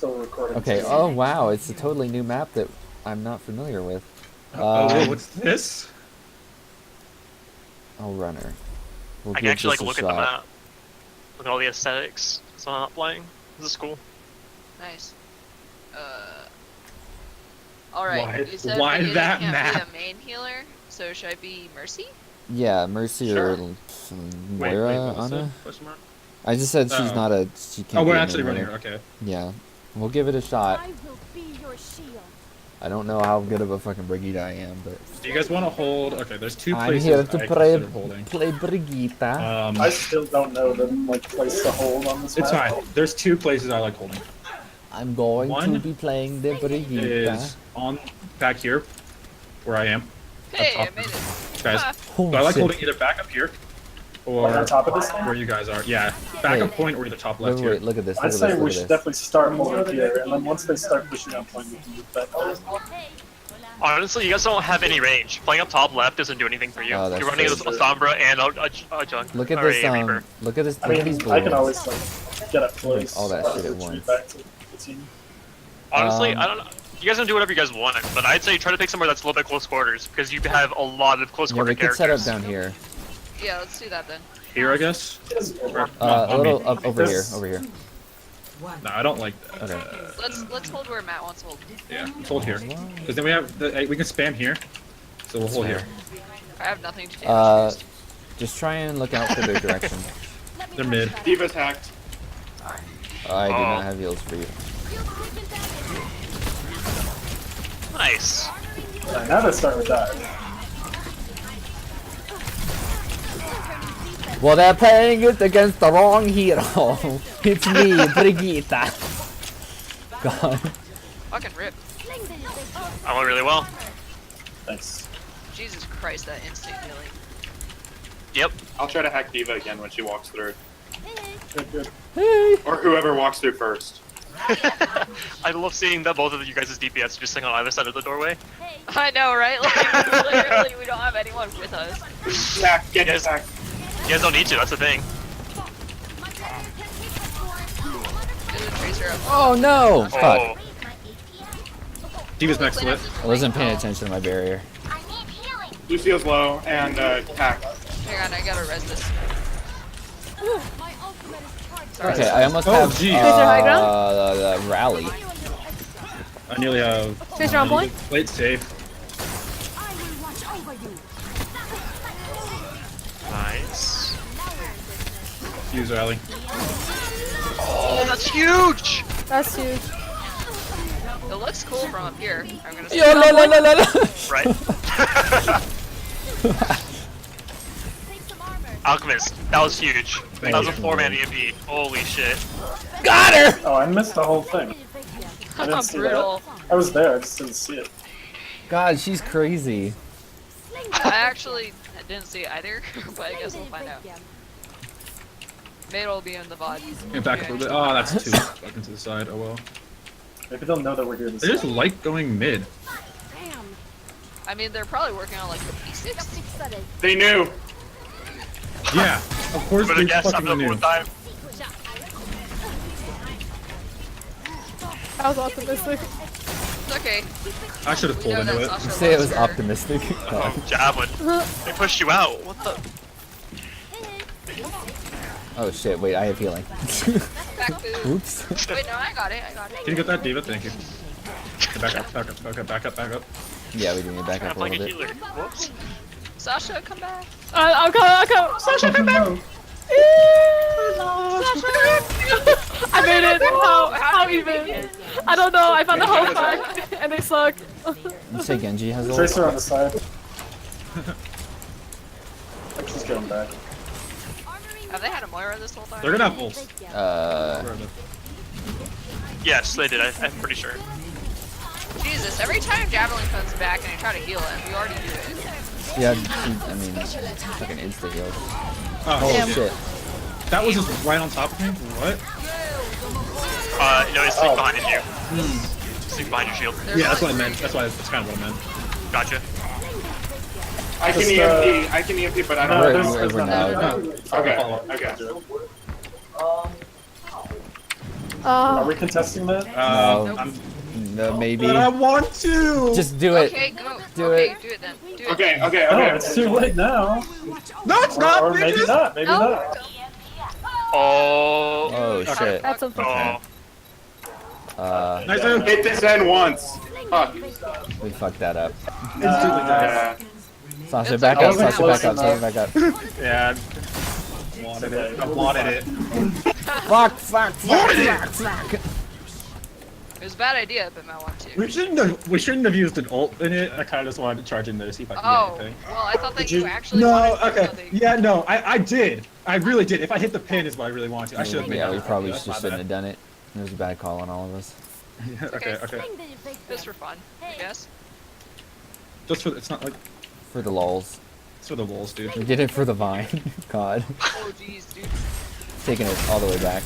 still recording. Okay, oh wow, it's a totally new map that I'm not familiar with. Oh, what's this? Oh, runner. We'll I can give actually this a look at the shot. map. Look at all the aesthetics. So I'm not playing. This is cool. Nice. Alright, Why- you said why Vegeta that can't map? be a main healer, so should I be Mercy? Yeah, Mercy Sure. or Moira, what was Anna? it? Question mark? I just said she's Oh. not a. She can't Oh, be we're a actually main running runner. her. Okay. Yeah, we'll give it a shot. I will be your shield. I don't know how good of a fucking Brigitte I am, but Do you guys want to hold? Okay, there's two I'm places here I to play consider holding. Brigitte. I still don't know the place to hold on this It's map. fine. There's two places I like holding. I'm going One to be playing the Brigitte. Is on back here, where I am. Hey, I top. made it. Guys, Ah, Holy so I like shit. holding either back up here, or Like on top of this thing? where you guys are. Yeah, backup Wait. point or either top Wait, left wait, here. wait, look at this. I'd Look at say this. we Look should at this. definitely start over here, and then once they start pushing up point, we can move back there. Honestly, you guys don't have any range. Playing up top left doesn't do anything for you. Oh, that's You're running a true. Sombra and a Junk. Look at or this. a Reaper. Look at this. I Look at these mean, blue I can ones. always like get up close. all that shit at retreat once. back to the team. Honestly, I don't know. You guys can do whatever you guys want, but I'd say try to pick somewhere that's a little bit close quarters because you have a lot of close Yeah, quarter we could characters. set up down here. yeah, let's do that then. Here, I guess. Or, A on little me. up over here. This- Over here. No, I don't like that. Okay. Let's hold where Matt wants to hold. Yeah, let's hold here. Because then we have we can spam here. So we'll hold here. I have nothing to do. Just try and look out for their direction. They're mid. Diva's hacked. I do Oh. not have heals for you. Nice. Alright, now let's start with that. Well, they're playing it against the wrong hero. It's me, Brigitte. God. Fucking rip. I went really well. Thanks. Jesus Christ, that instant healing. Yep. I'll try to hack Diva again when she walks through. Good, good. Or whoever walks through first. I love seeing that both of you guys' DPS just sitting on either side of the doorway. I know, right? Like, literally, we don't have anyone with us. Hack, get Yes. hack. You guys don't need to, that's the thing. There's a tracer up. Oh no! Fuck. Oh, Diva's next to it. I wasn't paying attention to my barrier. Lucio's low, and hack. Hang on, I gotta res this. Okay, I almost Oh, have geez. Tracer high ground? the rally. I nearly have. Tracer on point? Plate safe. nice. Use rally. Oh, that's huge! That's huge. It looks cool from up here. I'm gonna say. Yo, la, la, la, la, la. Right? Alchemist, that was huge. Thank That was a you. 4-man EMP. Holy shit. Got her! Oh, I missed the whole thing. I didn't see Brutal. that. I was there, I just didn't see it. God, she's crazy. I actually didn't see it either, but I guess we'll find out. Maybe it'll be in the VOD. Get back a little bit. Oh, that's two. Back into the side. Oh well. Maybe they'll know that we're here this They just time. like going mid. I mean, they're probably working on like the P6. They knew. Yeah, of course But I they guess I'm fucking the knew. one time. That was optimistic. It's okay. I should have We pulled know into that it. Sasha Say it loves was her. optimistic. Oh, Javelin. They pushed you out. What the? Oh shit, wait, I have healing. Back to. Oops. Wait, no, I got it. I got Can it. you get that, Diva? Thank you. Okay, back up, back up, back up, back up, back up. Yeah, we do need to back I'm up a playing a little bit. healer. Whoops. Sasha, come back. I'll come. Sasha, come back. I made it. How even? I don't know. I found the whole pack and they suck. You say Genji has ult? Tracer on the side. She's going back. Have they had a Moira this whole time? They're gonna have ults. Uh, Yes, they did. I'm pretty sure. Jesus, every time Javelin comes back and I try to heal him, we already do it. yeah, I mean, fucking insta heal. Oh, Oh shit. shit. That was just right on top of me? What? No, it's like behind you. Sneak behind your shield. There's Yeah, that's what I only meant. That's why. That's kind of what I meant. Gotcha. I can Just, EMP, I can EMP, but I don't We're- know. we're not. Okay, Follow. okay. Are we contesting that? No. I'm, No, maybe. but I want to. Just do it. Okay, go. Do okay, it. do it then. Do it. Okay. No, it's too late now. No, it's not. Or maybe bitches. not. Maybe No. not. Oh. Oh shit. That's unfortunate. Oh. Nice move. Hit this end once. Fuck. We fucked that up. Yeah. Sasha, It's back okay. up. Sasha, Close back up. Sasha, enough. back up. Yeah. Wanted it. I wanted it. Fuck, fuck, fuck, fuck, fuck. It was a bad idea, but I want to. We shouldn't have used an ult in it. I kind of just wanted to charge in there to see if I could Oh, get anything. well, I thought that Did you you- actually No, wanted okay. something. Yeah, no, I did. I really did. If I hit the pin is what I really wanted to. I should have made Yeah, that we happen. probably That's just my shouldn't bad. have done it. It was a bad call on all of us. Okay, okay. Just for fun, I guess. Just for, it's not like, For the lulz. it's for the walls, dude. We did it for the vine. God. Oh, jeez, dude. Taking it all the way back.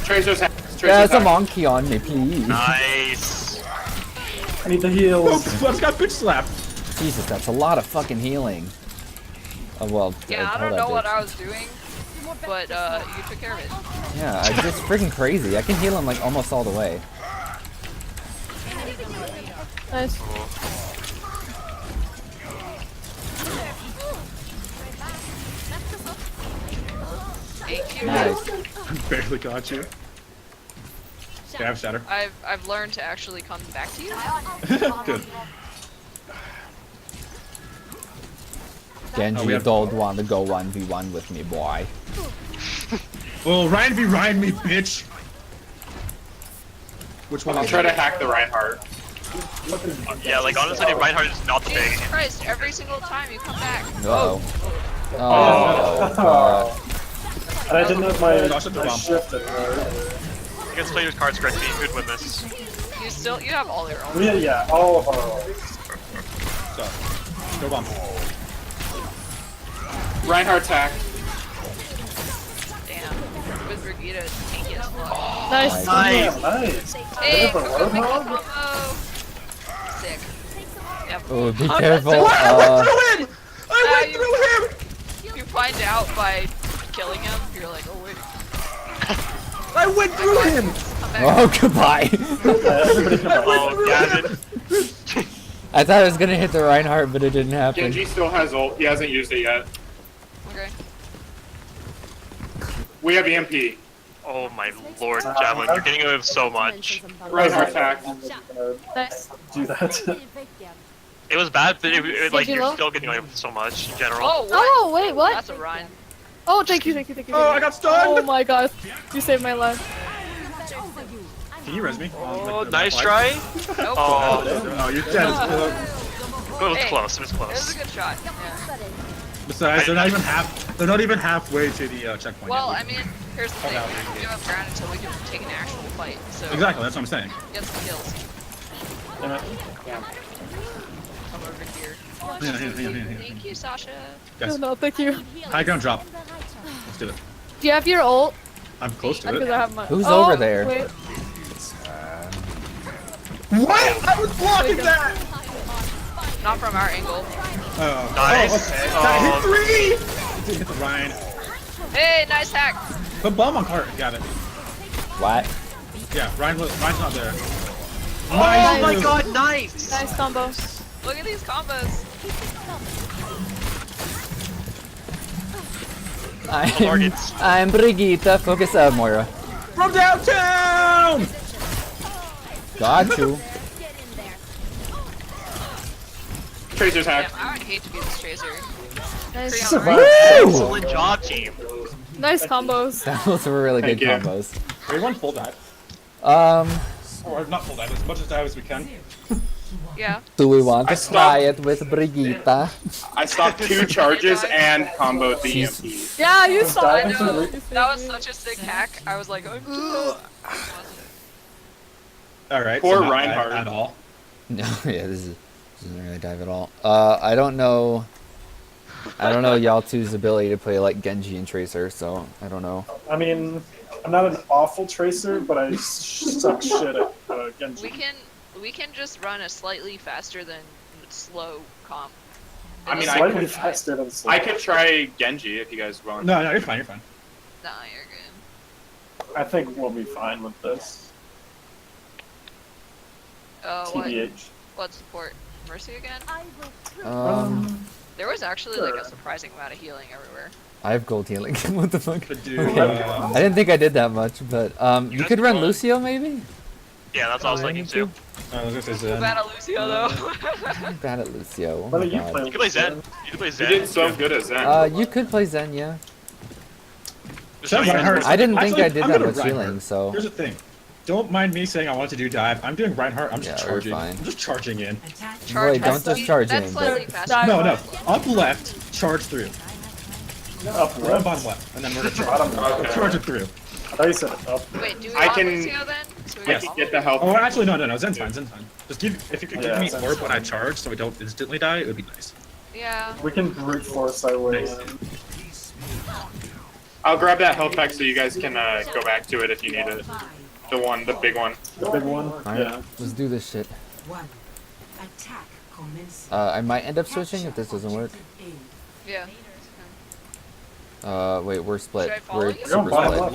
Tracer's hack. There's a monkey on me, please. Nice. I need the Oh, heals. I just got bitch slapped. Jesus, that's a lot of fucking healing. Oh, well. Yeah, I don't know what I was doing, but you took care of it. Yeah, I'm just freaking crazy. I can heal him like almost all the way. Nice. Thank you. Nice. Barely got you. Okay, I have shatter. I've learned to actually come back to you. Good. Genji, Oh, we have- don't want to go 1v1 with me, boy. Well, Ryan v Ryan me, bitch. Which one? I'll is try it? to hack the Reinhardt. Yeah, like honestly, Reinhardt is not the Jesus thing. Christ, every single time you come back. Uh-oh. Oh. Oh. And I didn't have my, Gosh, that's a my bomb. shift in there. Against players cards correctly, you could win this. You have all your own. Yeah, all of our roles. So, go bomb. Reinhardt's hack. Damn. With Brigitte, tanky as fuck. Nice. Damn, nice. Hey, Bit of a perfect roadhog? combo. Sick. Yep. Oh, be careful. I went you- through him! You find out by killing him, you're like, oh wait, I went through him! come back. Oh, goodbye. Everybody come back. Oh, Gavin. I thought I was gonna hit the Reinhardt, but it didn't happen. Genji still has ult. He hasn't used it yet. Okay. We have EMP. Oh my lord, Javelin, you're getting away with so much. Reinhardt's hack. Nice. Do that. It was bad, but like you you're low? still getting away with so much in general. Oh, what? Oh, wait, what? That's a Ryan. Oh, thank you, thank you, thank you. Oh, I got stunned! Oh my god. You saved my life. Can you res me? Oh, nice try. Nope. Oh, Oh, you're dead. it was Hey, close. It was It was close. a good shot. Yeah. Besides, they're not even halfway to the checkpoint. Well, yet. I mean, here's the thing. no, We can give up ground until we can take an actual fight. So Exactly, that's what I'm saying. get some kills. Come over here. Thank you, Sasha. Oh, Guys, no, thank you. high ground drop. Let's do it. Do you have your ult? I'm close to Because it. I have my. Who's Oh, over there? Wait. What? I was blocking that! Not from our angle. Oh, Nice. okay. Oh. That hit three! Didn't hit the Ryan. Hey, nice hack. Put bomb on cart. Got it. What? Yeah, Ryan's not there. Oh my god, nice. Nice combo. Look at these combos. targets. I'm Brigitte. Focus up, Moira. From downtown! Got you. Tracer's Damn, hack. I would hate to be this chaser. Nice. Pretty on Woo! Excellent job, team. Nice combos. Those were really good Thank you. combos. Everyone full dive. Or not full dive, as much as dive as we can. Yeah. Do we want I to try stopped. it with Brigitte? I stopped 2 charges and comboed the Jeez. EMP. Yeah, you saw I it. know. You saved That was me. such a sick hack. I was like, oh, Alright, Poor so not Reinhardt. dive at all. No, yeah, this isn't really dive at all. I don't know y'all two's ability to play like Genji and Tracer, so I don't know. I mean, I'm not an awful tracer, but I suck shit at Genji. we can just run a slightly faster than slow comp. I mean, Slightly could- faster than slow. I could try Genji if you guys want. No, you're fine, you're fine. Nah, you're good. I think we'll be fine with this. TBH. What support? Mercy again? There was actually like a surprising amount of healing everywhere. I have gold healing. What the fuck? But dude, I didn't think I did that much, but you guys could can run run. Lucio maybe. Yeah, that's what I was thinking too. I was gonna say Zen. Bad at Lucio though. I'm bad at Lucio. Oh What my are you god. playing? You can play Zen. You can play You Zen. did so good at Zen. You could play Zen, yeah. Just so you Reinhardt. guys- I didn't think Actually, I did I'm that gonna much Reinhardt. healing, so Here's the thing. Don't mind me saying I want to do dive. I'm doing Reinhardt. I'm just Yeah, we're charging. fine. I'm just charging in. Wait, don't just charge That's in. slightly faster. No. Up left, charge through. Up We're on left. bottom left, and then we're gonna charge. Bottom left. Charge it through. I thought you said up. Wait, do we I want can- Lucio then? So we I can get the help. Oh, actually, no. Zen's fine. Zen's fine. Just if you could Yeah, give me Zen's orb when I fine. charge, so we don't instantly die, it would be nice. Yeah. We can brute force our way Nice. in. I'll grab that health pack so you guys can go back to it if you need it. The big one. The big one? Alright, Yeah. let's do this shit. One. Attack commence. I might end up switching if this doesn't work. Yeah. Wait, we're split. Should I follow We're you? super Bottom split.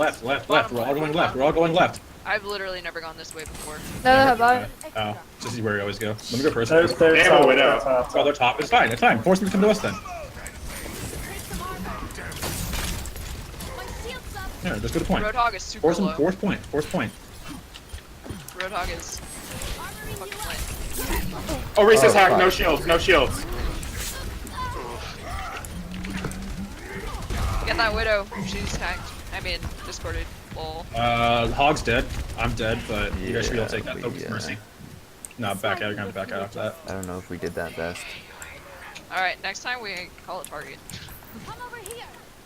Left. We're all going left. We're all going left. I've literally never gone this way before. Neither have I. Oh, this is where we always go. Let me go first. There's They have a top, widow. top. Oh, they're top. It's fine. It's fine. Force them to come to us then. Yeah, just go to point. Roadhog is super Force them. low. Force point. Force point. Roadhog is fucking lit. Oh, Reese's Oh, hack. fuck. No shields. No shields. Get that widow. She's tagged. I mean, discorded. Lol. Hog's dead. I'm dead, but you guys should be able to take that. Yeah, Focus we, mercy. No, back out. You're gonna have to back out after that. I don't know if we did that best. Alright, next time we call a target.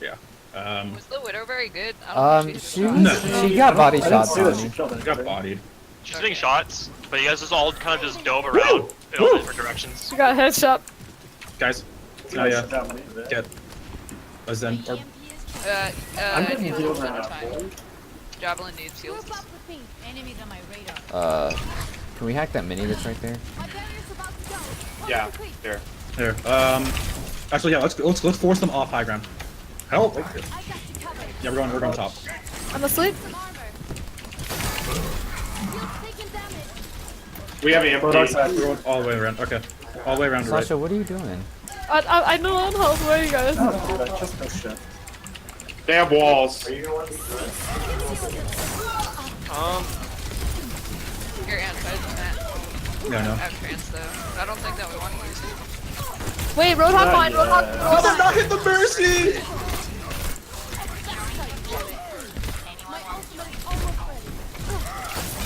Yeah. Was the widow very good? I don't know if She did No. she got body I didn't shots see on that she me. killed Got anybody. bodied. She's getting shots, but you guys just all kind of just dove around in all different directions. She got a headshot. Guys. Can Oh I yeah. shut down one of these? Get. A Zen. Or, I'm getting heals healed at right a now. time. Javelin needs heals. Can we hack that mini that's right there? Yeah. There. here. Actually, yeah. Let's force them off high ground. Help. Yeah, we're going top. I'm asleep. We have an Roadhog's empty. hack. We're going all the way around. Okay. All the way around to right. Sasha, what are you doing? I know on health. Where are you guys? Oh, dude, I just missed shit. They have walls. Here, Anne, try to that. Yeah, no. I have trance though. I don't think that we want to use it. Wait, Roadhog behind. yet. Roadhog. Not hit the mercy!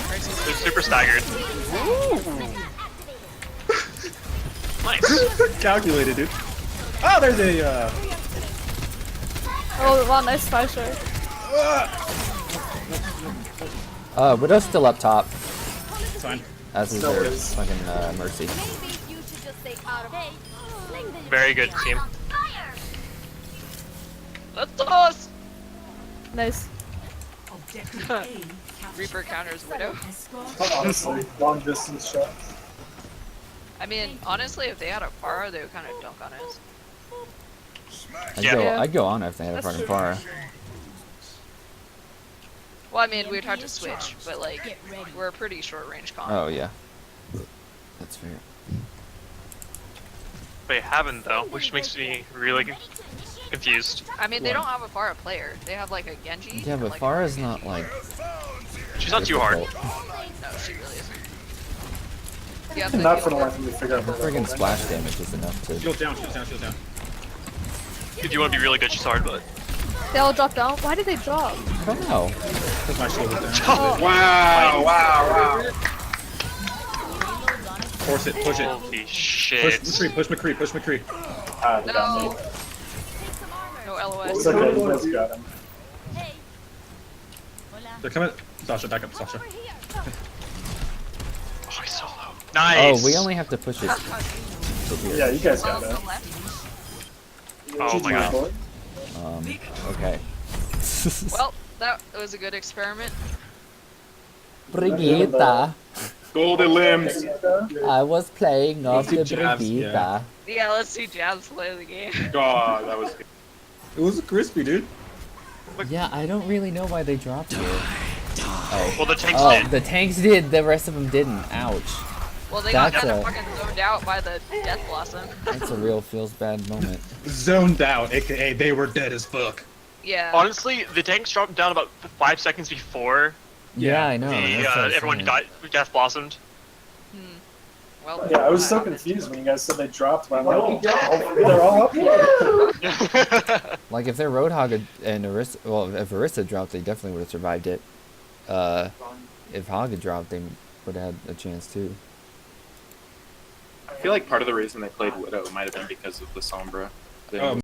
They're super staggered. Nice. Calculated, dude. Oh, there's a. Oh, wow, nice five shot. Widow's still up top, It's fine. as is Still her is. fucking Mercy. Very good team. Let's us! Objective Nice. A captured. Reaper counters widow. Honestly, long distance shots. I mean, honestly, if they had a Pharah, they would kind of dunk on us. Yeah. I'd go on if they had a That's fucking true. Pharah. Well, I mean, we'd have to switch, but like, we're a pretty short range comp. Oh yeah, that's fair. They haven't though, which makes me really confused. I mean, they don't have a Pharah player. They have like a Genji. Yeah, and, but like, Pharah's not like. She's not too hard. difficult. No, she really isn't. You have Not to for the heal life of me figure out Her what friggin' splash damage is enough to. Shields down, shields down, shields down. If you want to be really good, she's hard, but They all dropped down. Why did they drop? I don't know. Because my shield was down. Wow. Force it, push it. holy Push shit. McCree, push McCree, push McCree. Ah, they got me. No LOS. It's okay, you guys got him. They're coming. Sasha, back up, Sasha. Oh, he's so low. Nice. Oh, we only have to push it. to here. Yeah, you guys got On it. the left. Oh my god. boy. Okay. Well, that was a good experiment. Brigitte, Golden limbs. I was playing off the Let's do jabs, Brigitte. yeah. Yeah, let's see Jabs play the game. God, that was good. It was crispy, dude. Yeah, I don't really know why they dropped here. Oh, Well, the tanks oh, did. the tanks did. The rest of them didn't. Ouch. Well, they got That's kind of a- fucking zoned out by the Death Blossom. That's a real feels bad moment. Zoned out, aka they were dead as fuck. Yeah. Honestly, the tanks dropped down about 5 seconds before Yeah, I know. the that's what I was everyone saying. got death blossomed. Well, Yeah, I was so confused when you guys said they dropped, but I'm like, oh, they're all up here. Like if their Roadhog and Orisa, well, if Orisa dropped, they definitely would have survived it. If Hog had dropped, they would have had a chance too. I feel like part of the reason they played Widow might have been because of the Sombra. They Oh,